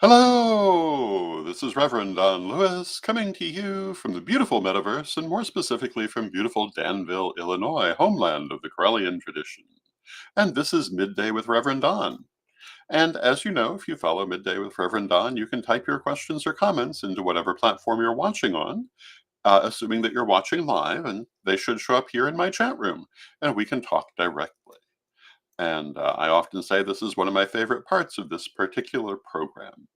Hello, this is Reverend Don Lewis coming to you from the beautiful metaverse and more specifically from beautiful Danville, Illinois, homeland of the Corellian tradition. And this is Midday with Reverend Don. And as you know, if you follow Midday with Reverend Don, you can type your questions or comments into whatever platform you're watching on, assuming that you're watching live, and they should show up here in my chat room, and we can talk directly. And I often say this is one of my favorite parts of this particular program.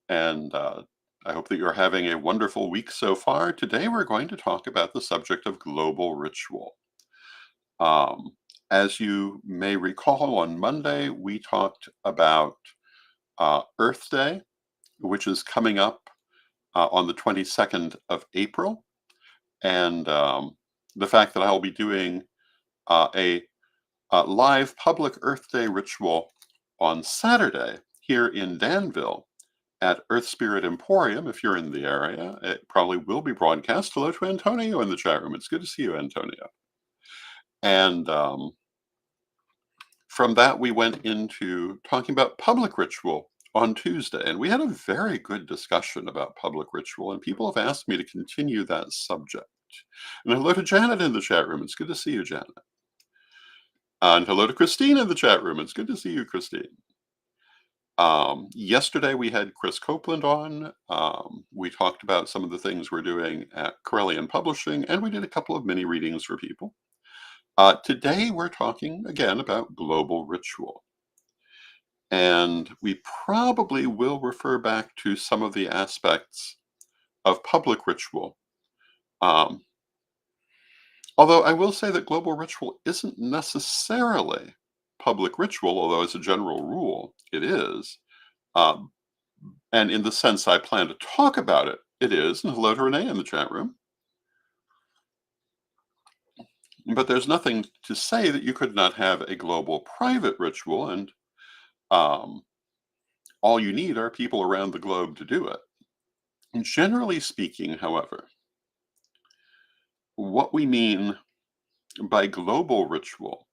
And I hope that you're having a wonderful week so far. Today, we're going to talk about the subject of global ritual. Um, as you may recall, on Monday, we talked about Earth Day, which is coming up on the 22nd of April, and the fact that I'll be doing a live public Earth Day ritual on Saturday here in Danville at Earth Spirit Emporium. If you're in the area, it probably will be broadcast. Hello to Antonio in the chat room. It's good to see you, Antonio. And from that, we went into talking about public ritual on Tuesday. And we had a very good discussion about public ritual. And people have asked me to continue that subject. And hello to Janet in the chat room. It's good to see you, Janet. And hello to Christine in the chat room. It's good to see you, Christine. Yesterday we had Chris Copeland on. We talked about some of the things we're doing at Corellian Publishing, and we did a couple of mini readings for people. Today we're talking again about global ritual. And we probably will refer back to some of the aspects of public ritual. Um, Although I will say that global ritual isn't necessarily public ritual, although as a general rule, it is. Um, And in the sense I plan to talk about it, it is. And hello to Renee in the chat room. But there's nothing to say that you could not have a global private ritual, and um, all you need are people around the globe to do it. And generally speaking, however, what we mean by global ritual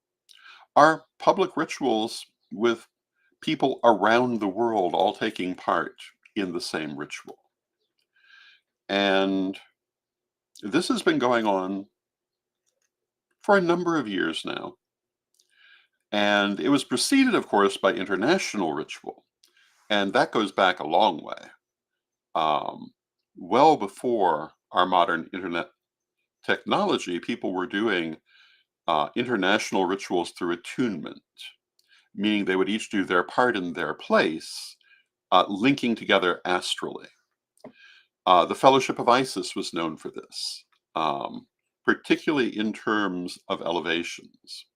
are public rituals with people around the world all taking part in the same ritual. And this has been going on for a number of years now. And it was preceded, of course, by international ritual. And that goes back a long way, um, well before our modern internet technology. People were doing international rituals through attunement, meaning they would each do their part in their place, linking together astrally. The Fellowship of Isis was known for this, particularly in terms of elevations.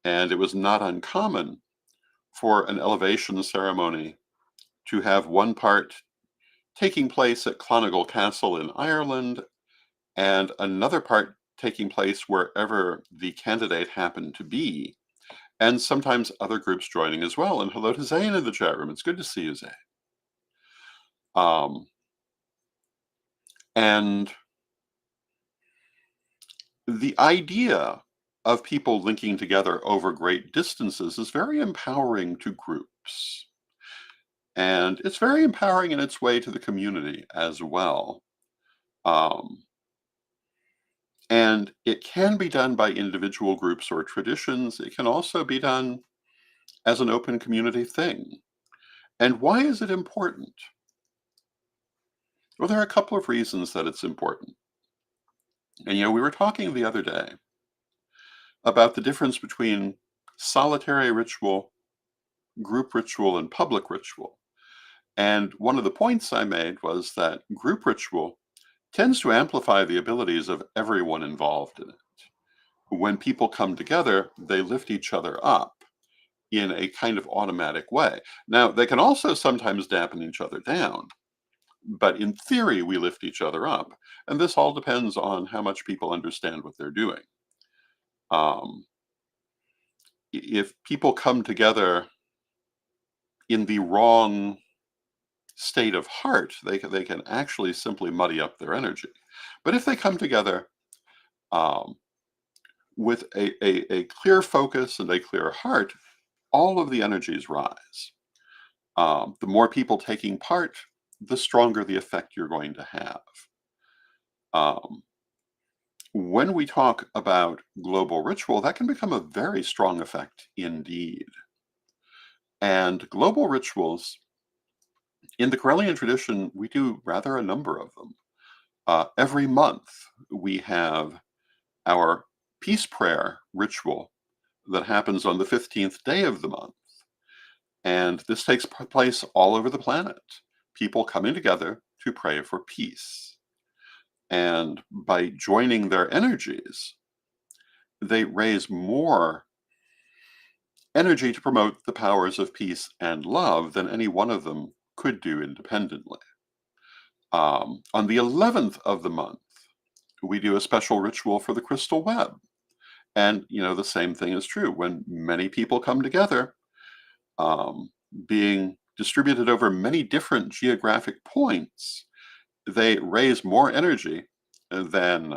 And it was not uncommon for an elevation ceremony to have one part taking place at Clonagall Castle in Ireland and another part taking place wherever the candidate happened to be, and sometimes other groups joining as well. And hello to Zane in the chat room. It's good to see you, Zane. Um, and the idea of people linking together over great distances is very empowering to groups. And it's very empowering in its way to the community as well. Um, and it can be done by individual groups or traditions. It can also be done as an open community thing. And why is it important? Well, there are a couple of reasons that it's important. And we were talking the other day about the difference between solitary ritual, group ritual, and public ritual. And one of the points I made was that group ritual tends to amplify the abilities of everyone involved in it. When people come together, they lift each other up in a kind of automatic way. Now, they can also sometimes dampen each other down, but in theory, we lift each other up. And this all depends on how much people understand what they're doing. Um, if people come together in the wrong state of heart, they can actually simply muddy up their energy. But if they come together um, with a clear focus and a clear heart, all of the energies rise. The more people taking part, the stronger the effect you're going to have. Um, when we talk about global ritual, that can become a very strong effect indeed. And global rituals, in the Corellian tradition, we do rather a number of them. Every month, we have our peace prayer ritual that happens on the 15th day of the month. And this takes place all over the planet. People coming together to pray for peace. And by joining their energies, they raise more energy to promote the powers of peace and love than any one of them could do independently. On the 11th of the month, we do a special ritual for the crystal web. And, the same thing is true. When many people come together, um, being distributed over many different geographic points, they raise more energy than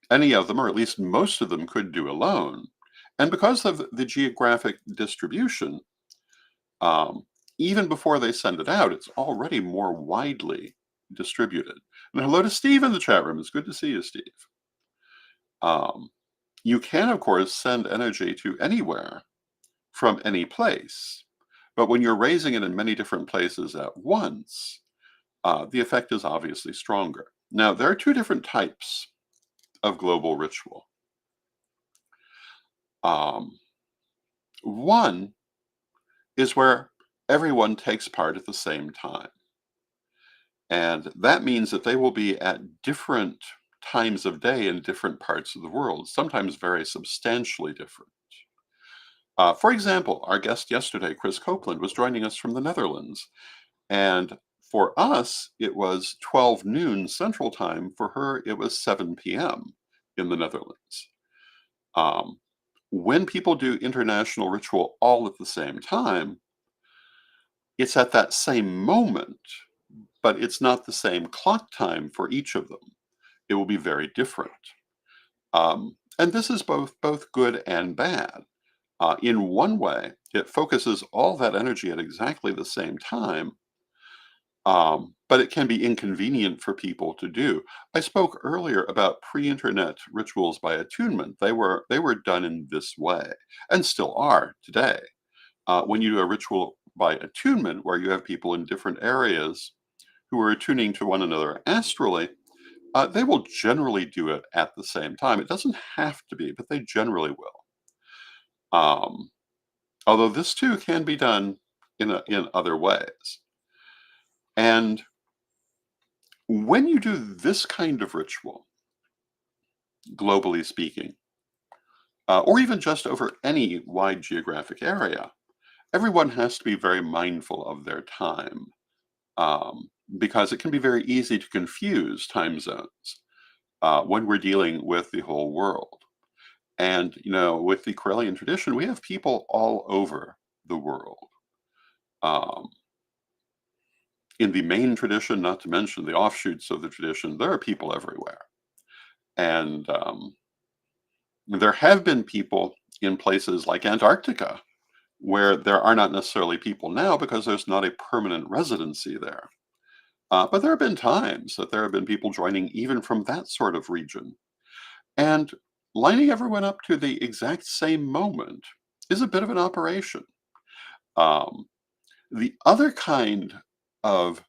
any of them, or at least most of them, could do alone. And because of the geographic distribution, um, even before they send it out, it's already more widely distributed. And hello to Steve in the chat room. It's good to see you, Steve. Um, you can, of course, send energy to anywhere from any place. But when you're raising it in many different places at once, the effect is obviously stronger. Now, there are two different types of global ritual. Um, one is where everyone takes part at the same time. And that means that they will be at different times of day in different parts of the world, sometimes very substantially different. For example, our guest yesterday, Chris Copeland, was joining us from the Netherlands. And for us, it was 12 noon Central Time. For her, it was 7 p.m. in the Netherlands. Um, when people do international ritual all at the same time, it's at that same moment, but it's not the same clock time for each of them. It will be very different. And this is both good and bad. In one way, it focuses all that energy at exactly the same time, but it can be inconvenient for people to do. I spoke earlier about pre-internet rituals by attunement. They were done in this way, and still are today. When you do a ritual by attunement, where you have people in different areas who are attuning to one another astrally, they will generally do it at the same time. It doesn't have to be, but they generally will. Um, although this too can be done in other ways. And when you do this kind of ritual, globally speaking, or even just over any wide geographic area, everyone has to be very mindful of their time, um, because it can be very easy to confuse time zones when we're dealing with the whole world. And, with the Corellian tradition, we have people all over the world. Um, in the main tradition, not to mention the offshoots of the tradition, there are people everywhere. And there have been people in places like Antarctica where there are not necessarily people now because there's not a permanent residency there. But there have been times that there have been people joining even from that sort of region. And lining everyone up to the exact same moment is a bit of an operation. Um, the other kind of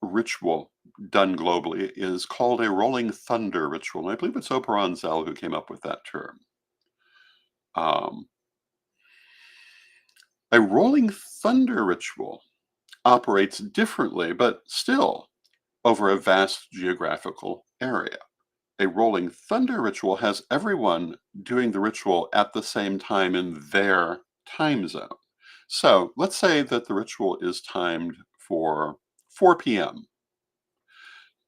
ritual done globally is called a rolling thunder ritual. And I believe it's Operon Zell who came up with that term. Um, a rolling thunder ritual operates differently, but still over a vast geographical area. A rolling thunder ritual has everyone doing the ritual at the same time in their time zone. So let's say that the ritual is timed for 4 p.m.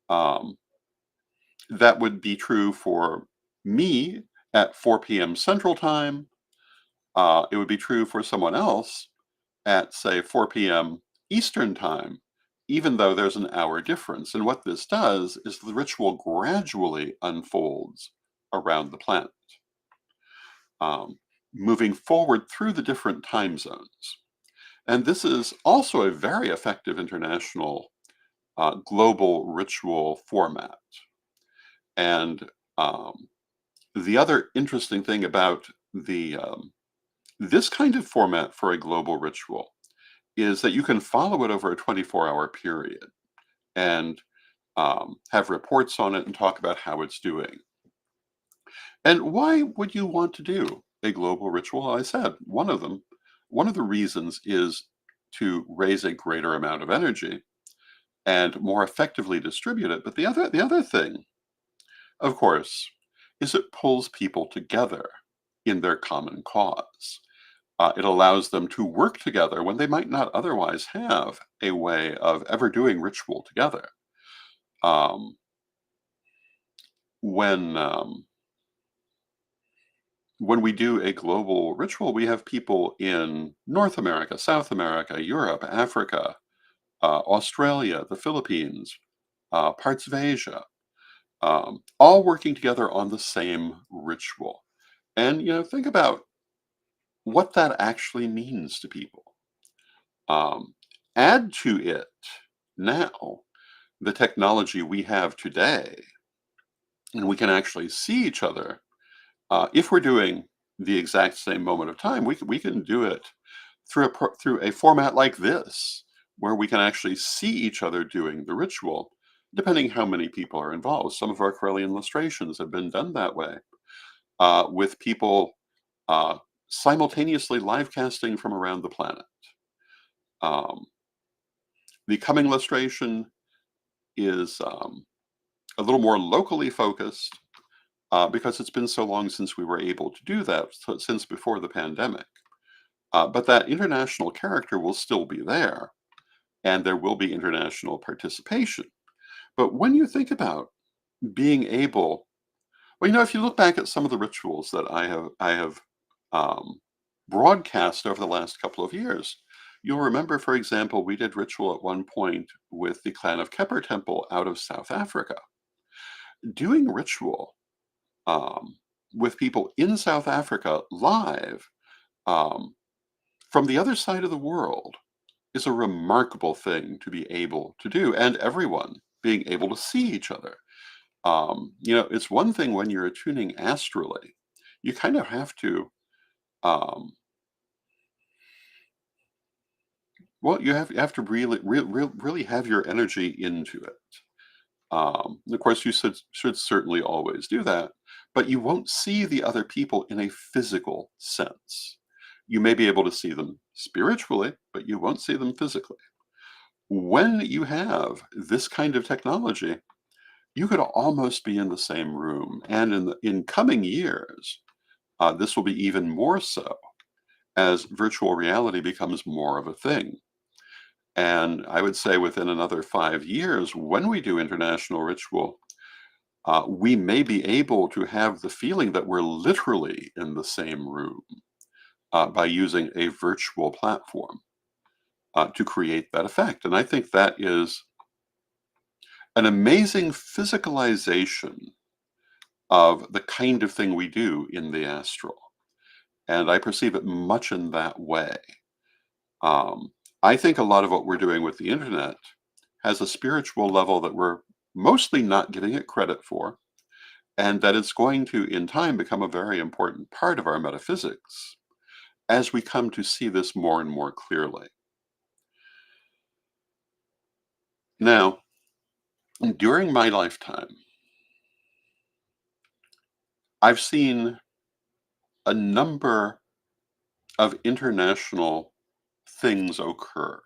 Um, that would be true for me at 4 p.m. Central Time. It would be true for someone else at, say, 4 p.m. Eastern Time, even though there's an hour difference. And what this does is the ritual gradually unfolds around the planet, um, moving forward through the different time zones. And this is also a very effective international global ritual format. And um, the other interesting thing about the this kind of format for a global ritual is that you can follow it over a 24-hour period and have reports on it and talk about how it's doing. And why would you want to do a global ritual? I said one of the reasons is to raise a greater amount of energy and more effectively distribute it. But the other thing, of course, is it pulls people together in their common cause. It allows them to work together when they might not otherwise have a way of ever doing ritual together. Um, when when we do a global ritual, we have people in North America, South America, Europe, Africa, Australia, the Philippines, parts of Asia, all working together on the same ritual. And think about what that actually means to people. Um, Add to it now the technology we have today, and we can actually see each other. If we're doing the exact same moment of time, we can do it through a format like this, where we can actually see each other doing the ritual, depending how many people are involved. Some of our Corellian illustrations have been done that way, with people uh, simultaneously live casting from around the planet. Um, the coming illustration is a little more locally focused because it's been so long since we were able to do that, since before the pandemic. But that international character will still be there, and there will be international participation. But when you think about being able, well, if you look back at some of the rituals that I have um, broadcast over the last couple of years, you'll remember, for example, we did ritual at one point with the clan of Kepper Temple out of South Africa. Doing ritual um, with people in South Africa live um, from the other side of the world is a remarkable thing to be able to do, and everyone being able to see each other. It's one thing when you're attuning astrally, you kind of have to, um, you have to really have your energy into it. Of course, you should certainly always do that, but you won't see the other people in a physical sense. You may be able to see them spiritually, but you won't see them physically. When you have this kind of technology, you could almost be in the same room. And in coming years, this will be even more so as virtual reality becomes more of a thing. And I would say within another 5 years, when we do international ritual, we may be able to have the feeling that we're literally in the same room by using a virtual platform to create that effect. And I think that is an amazing physicalization of the kind of thing we do in the astral. And I perceive it much in that way. Um, I think a lot of what we're doing with the internet has a spiritual level that we're mostly not giving it credit for, and that it's going to, in time, become a very important part of our metaphysics as we come to see this more and more clearly. Now, during my lifetime, I've seen a number of international things occur.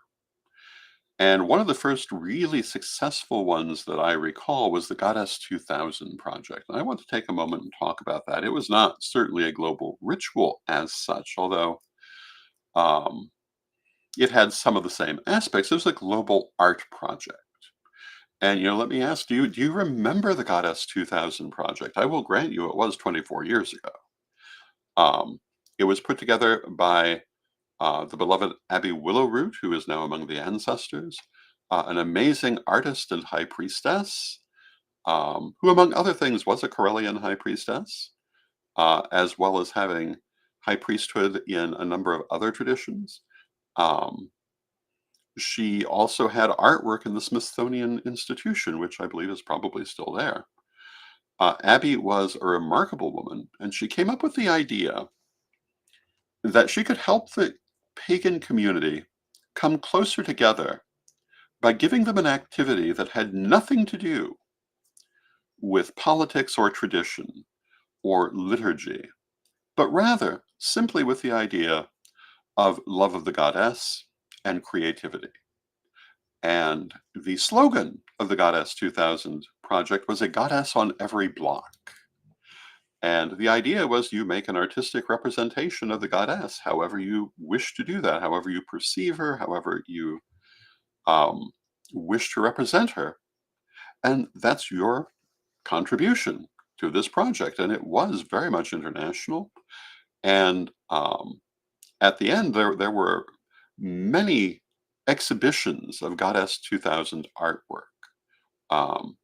And one of the first really successful ones that I recall was the Goddess 2000 project. And I want to take a moment and talk about that. It was not certainly a global ritual as such, although um, it had some of the same aspects. It was a global art project. And let me ask, do you remember the Goddess 2000 project? I will grant you it was 24 years ago. It was put together by the beloved Abby Willowroot, who is now among the ancestors, an amazing artist and high priestess, who, among other things, was a Corellian high priestess, as well as having high priesthood in a number of other traditions. Um, she also had artwork in the Smithsonian Institution, which I believe is probably still there. Abby was a remarkable woman, and she came up with the idea that she could help the pagan community come closer together by giving them an activity that had nothing to do with politics or tradition or liturgy, but rather simply with the idea of love of the goddess and creativity. And the slogan of the Goddess 2000 project was a goddess on every block. And the idea was you make an artistic representation of the goddess, however you wish to do that, however you perceive her, however you um, wish to represent her. And that's your contribution to this project. And it was very much international. And at the end, there were many exhibitions of Goddess 2000 artwork. Um,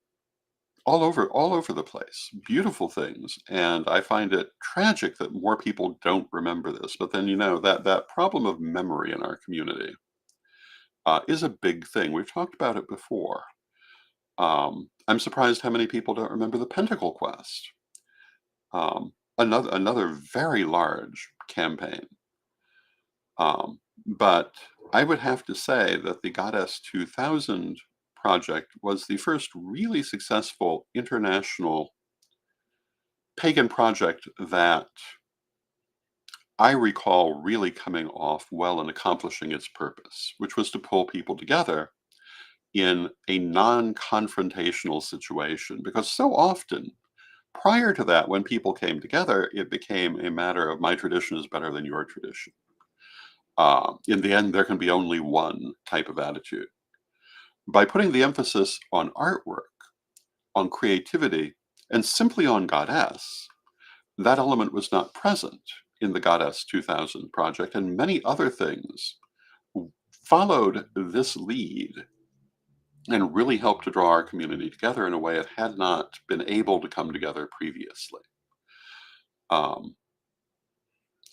all over the place, beautiful things, and I find it tragic that more people don't remember this. But then that problem of memory in our community is a big thing. We've talked about it before. I'm surprised how many people don't remember the Pentacle Quest, another very large campaign. But I would have to say that the Goddess 2000 project was the first really successful international pagan project that I recall really coming off well and accomplishing its purpose, which was to pull people together in a non-confrontational situation. Because so often, prior to that, when people came together, it became a matter of my tradition is better than your tradition. In the end, there can be only one type of attitude. By putting the emphasis on artwork, on creativity, and simply on goddess, that element was not present in the Goddess 2000 project, and many other things followed this lead and really helped to draw our community together in a way it had not been able to come together previously. Um,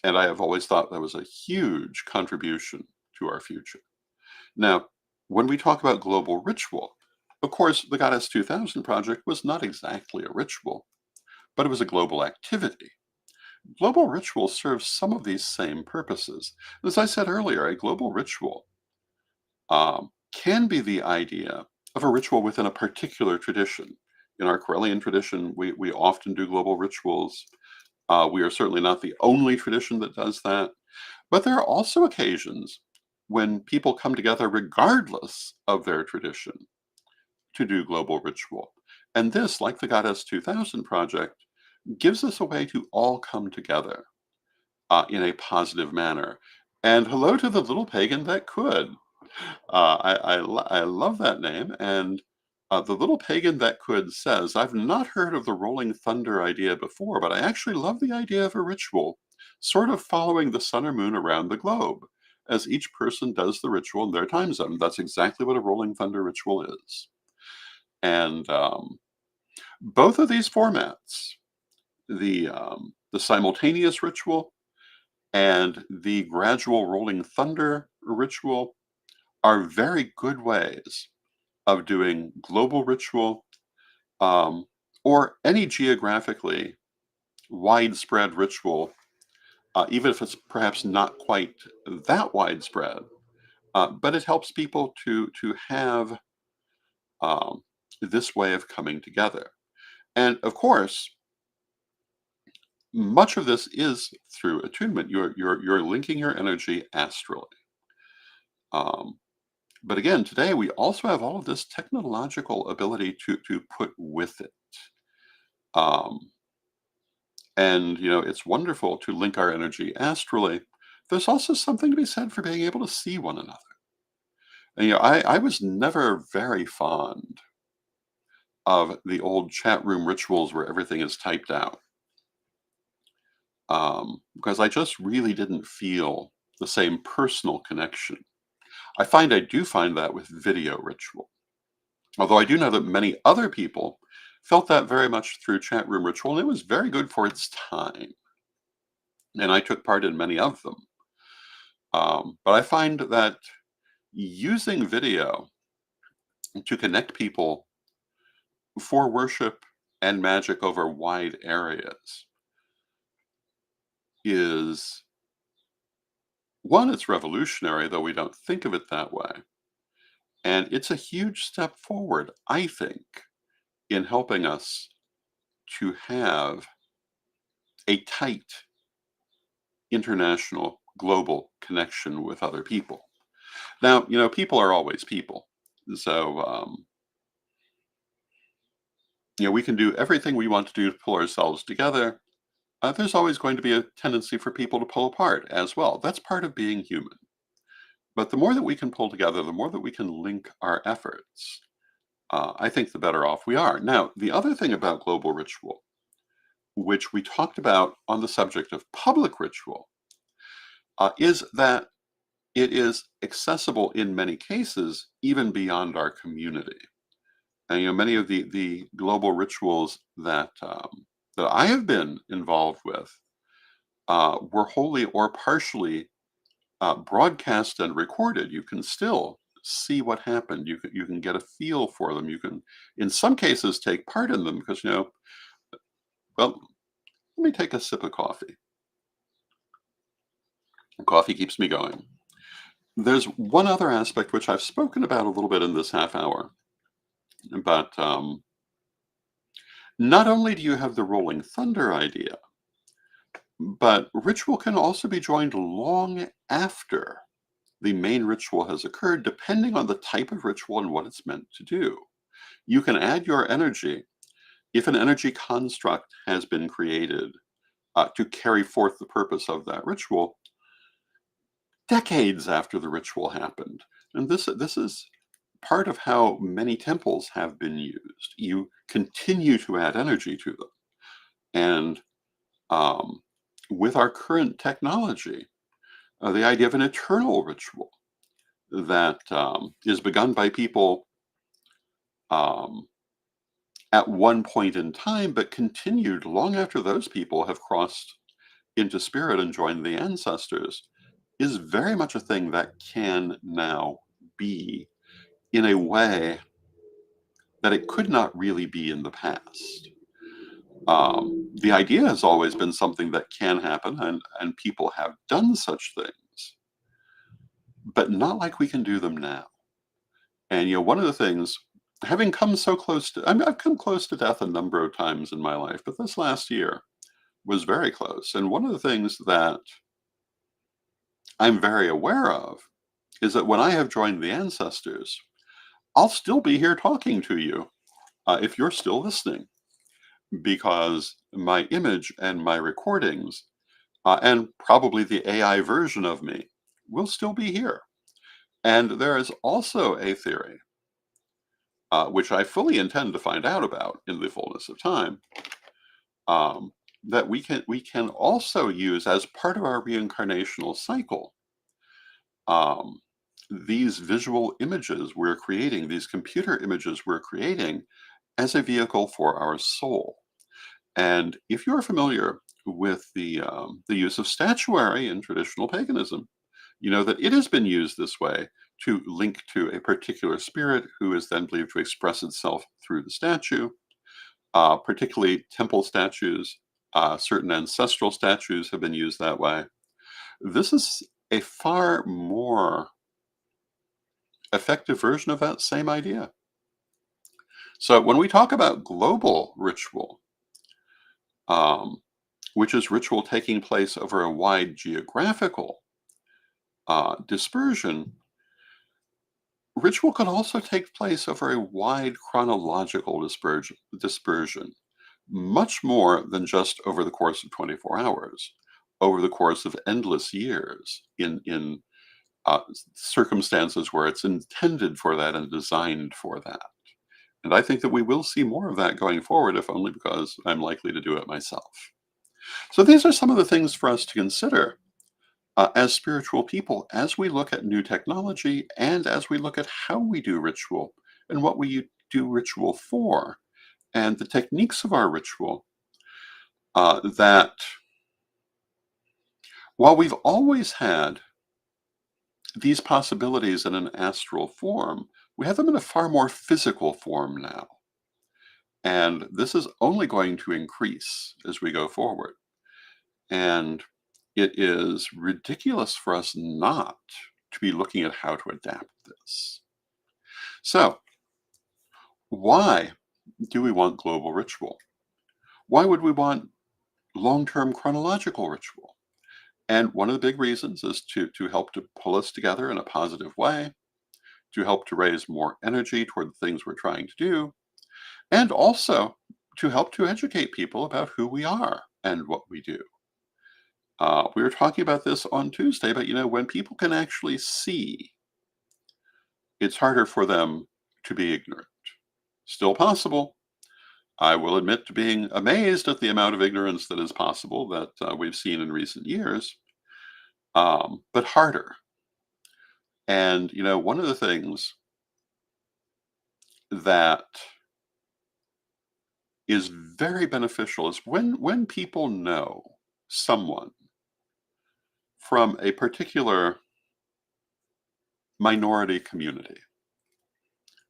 and I have always thought that was a huge contribution to our future. Now, when we talk about global ritual, of course, the Goddess 2000 project was not exactly a ritual, but it was a global activity. Global ritual serves some of these same purposes. As I said earlier, a global ritual can be the idea of a ritual within a particular tradition. In our Corellian tradition, we often do global rituals. We are certainly not the only tradition that does that, but there are also occasions when people come together regardless of their tradition to do global ritual. And this, like the Goddess 2000 project, gives us a way to all come together in a positive manner. And hello to the little pagan that could. I love that name. And the little pagan that could says, I've not heard of the rolling thunder idea before, but I actually love the idea of a ritual, sort of following the sun or moon around the globe, as each person does the ritual in their time zone. That's exactly what a rolling thunder ritual is. And both of these formats, the simultaneous ritual and the gradual rolling thunder ritual, are very good ways of doing global ritual um, or any geographically widespread ritual, even if it's perhaps not quite that widespread. But it helps people to have um, this way of coming together. And of course, much of this is through attunement. You're linking your energy astrally. Um, but again, today we also have all of this technological ability to put with it. Um, and it's wonderful to link our energy astrally. There's also something to be said for being able to see one another. And I was never very fond of the old chat room rituals where everything is typed out. Because I just really didn't feel the same personal connection. I do find that with video ritual. Although I do know that many other people felt that very much through chat room ritual, and it was very good for its time. And I took part in many of them. But I find that using video to connect people for worship and magic over wide areas is one, it's revolutionary, though we don't think of it that way. And it's a huge step forward, I think, in helping us to have a tight international global connection with other people. Now, people are always people. So, we can do everything we want to do to pull ourselves together. There's always going to be a tendency for people to pull apart as well. That's part of being human. But the more that we can pull together, the more that we can link our efforts, I think the better off we are. Now, the other thing about global ritual, which we talked about on the subject of public ritual, is that it is accessible in many cases, even beyond our community. And many of the global rituals that I have been involved with were wholly or partially broadcast and recorded. You can still see what happened. You can get a feel for them. You can, in some cases, take part in them because well, let me take a sip of coffee. Coffee keeps me going. There's one other aspect which I've spoken about a little bit in this half hour, but not only do you have the rolling thunder idea, but ritual can also be joined long after the main ritual has occurred, depending on the type of ritual and what it's meant to do. You can add your energy if an energy construct has been created to carry forth the purpose of that ritual decades after the ritual happened. And this is part of how many temples have been used. You continue to add energy to them. And with our current technology, the idea of an eternal ritual that is begun by people um, at one point in time, but continued long after those people have crossed into spirit and joined the ancestors, is very much a thing that can now be in a way that it could not really be in the past. The idea has always been something that can happen, and people have done such things, but not like we can do them now. And one of the things, having come so close to, I've come close to death a number of times in my life, but this last year was very close. And one of the things that I'm very aware of is that when I have joined the ancestors, I'll still be here talking to you if you're still listening, because my image and my recordings, and probably the AI version of me, will still be here. And there is also a theory, which I fully intend to find out about in the fullness of time, um, that we can also use as part of our reincarnational cycle. Um, these visual images we're creating, these computer images we're creating, as a vehicle for our soul. And if you're familiar with the use of statuary in traditional paganism, you know that it has been used this way to link to a particular spirit who is then believed to express itself through the statue. Particularly temple statues, certain ancestral statues have been used that way. This is a far more effective version of that same idea. So when we talk about global ritual, um, which is ritual taking place over a wide geographical dispersion, ritual can also take place over a wide chronological dispersion, much more than just over the course of 24 hours, over the course of endless years in circumstances where it's intended for that and designed for that. And I think that we will see more of that going forward, if only because I'm likely to do it myself. So these are some of the things for us to consider as spiritual people as we look at new technology and as we look at how we do ritual and what we do ritual for and the techniques of our ritual, that while we've always had these possibilities in an astral form, we have them in a far more physical form now. And this is only going to increase as we go forward. And it is ridiculous for us not to be looking at how to adapt this. So, why do we want global ritual? Why would we want long-term chronological ritual? And one of the big reasons is to help to pull us together in a positive way, to help to raise more energy toward the things we're trying to do, and also to help to educate people about who we are and what we do. We were talking about this on Tuesday, but when people can actually see, it's harder for them to be ignorant. Still possible. I will admit to being amazed at the amount of ignorance that is possible that we've seen in recent years, but harder. And one of the things that is very beneficial is when people know someone from a particular minority community,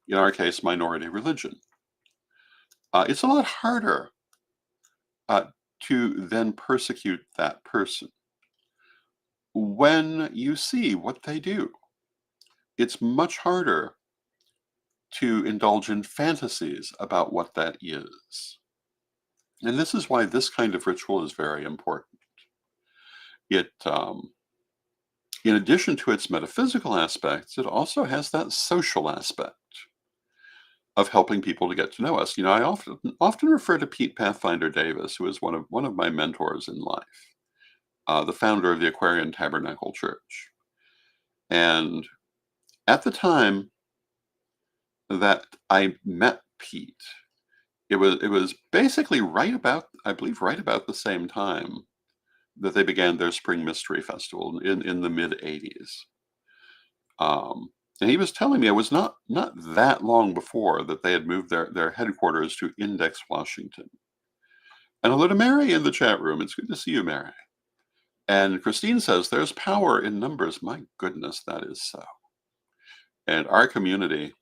in our case, minority religion. It's a lot harder uh, to then persecute that person when you see what they do. It's much harder to indulge in fantasies about what that is. And this is why this kind of ritual is very important. It, in addition to its metaphysical aspects, it also has that social aspect of helping people to get to know us. I often refer to Pete Pathfinder Davis, who is one of my mentors in life, the founder of the Aquarian Tabernacle Church. And at the time that I met Pete, it was basically I believe right about the same time that they began their Spring Mystery Festival in the mid '80s. Um, and he was telling me it was not that long before that they had moved their headquarters to Index, Washington. And hello to Mary in the chat room. It's good to see you, Mary. And Christine says there's power in numbers. My goodness, that is so. And our community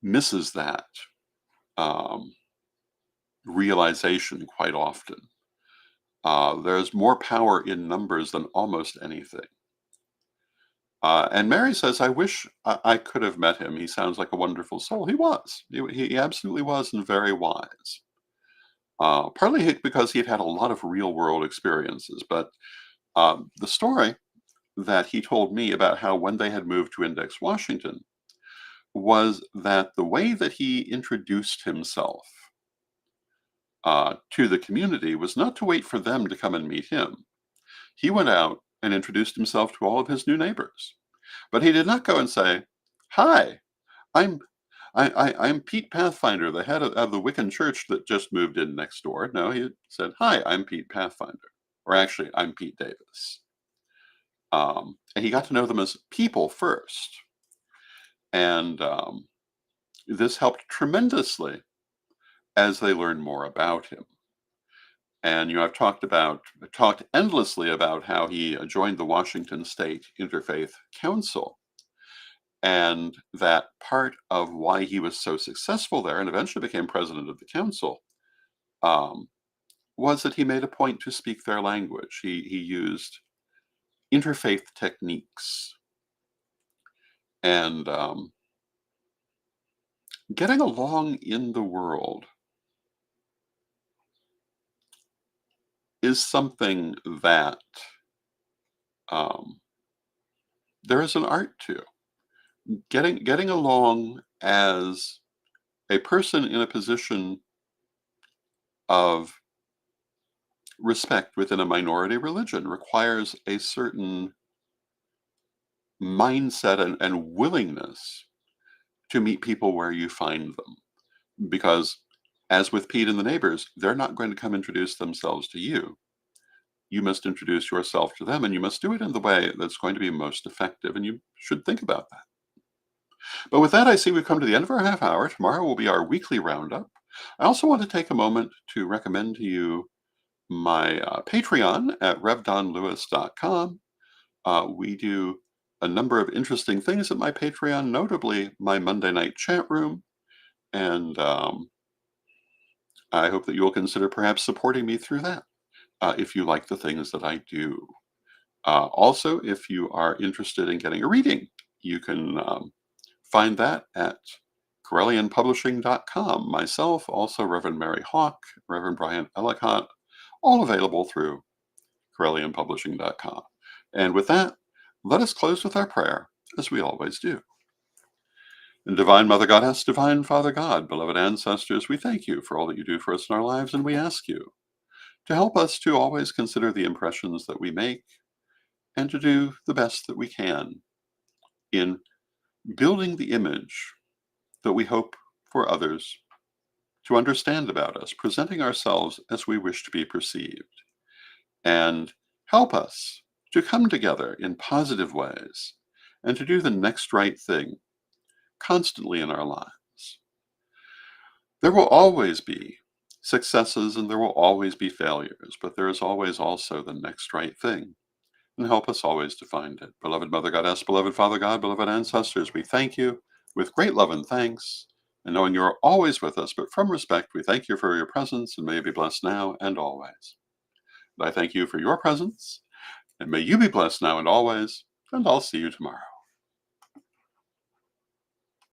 misses that um, realization quite often. There's more power in numbers than almost anything. And Mary says, I wish I could have met him. He sounds like a wonderful soul. He was. He absolutely was, and very wise. Partly because he had had a lot of real world experiences. But the story that he told me about how when they had moved to Index, Washington, was that the way that he introduced himself to the community was not to wait for them to come and meet him. He went out and introduced himself to all of his new neighbors. But he did not go and say, "Hi, I'm I'm Pete Pathfinder, the head of the Wiccan church that just moved in next door." No, he said, "Hi, I'm Pete Pathfinder," or actually, "I'm Pete Davis." And he got to know them as people first, and this helped tremendously as they learned more about him. And I've talked endlessly about how he joined the Washington State Interfaith Council, and that part of why he was so successful there and eventually became president of the council um, was that he made a point to speak their language. He used interfaith techniques, and getting along in the world is something that um, there is an art to. Getting along as a person in a position of respect within a minority religion requires a certain mindset and willingness to meet people where you find them. Because, as with Pete and the neighbors, they're not going to come introduce themselves to you. You must introduce yourself to them, and you must do it in the way that's going to be most effective, and you should think about that. But with that, I see we've come to the end of our half hour. Tomorrow will be our weekly roundup. I also want to take a moment to recommend to you my Patreon at revdonlewis.com. We do a number of interesting things at my Patreon, notably my Monday night chat room. And I hope that you'll consider perhaps supporting me through that if you like the things that I do. Also, if you are interested in getting a reading, you can find that at CorellianPublishing.com. Myself, also Reverend Mary Hawk, Reverend Brian Ellicott, all available through CorellianPublishing.com. And with that, let us close with our prayer, as we always do. And Divine Mother Goddess, Divine Father God, beloved ancestors, we thank you for all that you do for us in our lives, and we ask you to help us to always consider the impressions that we make and to do the best that we can in building the image that we hope for others to understand about us, presenting ourselves as we wish to be perceived, and help us to come together in positive ways and to do the next right thing constantly in our lives. There will always be successes and there will always be failures, but there is always also the next right thing. And help us always to find it. Beloved Mother Goddess, beloved Father God, beloved ancestors, we thank you with great love and thanks, and knowing you are always with us, but from respect, we thank you for your presence, and may you be blessed now and always. And I thank you for your presence, and may you be blessed now and always, and I'll see you tomorrow.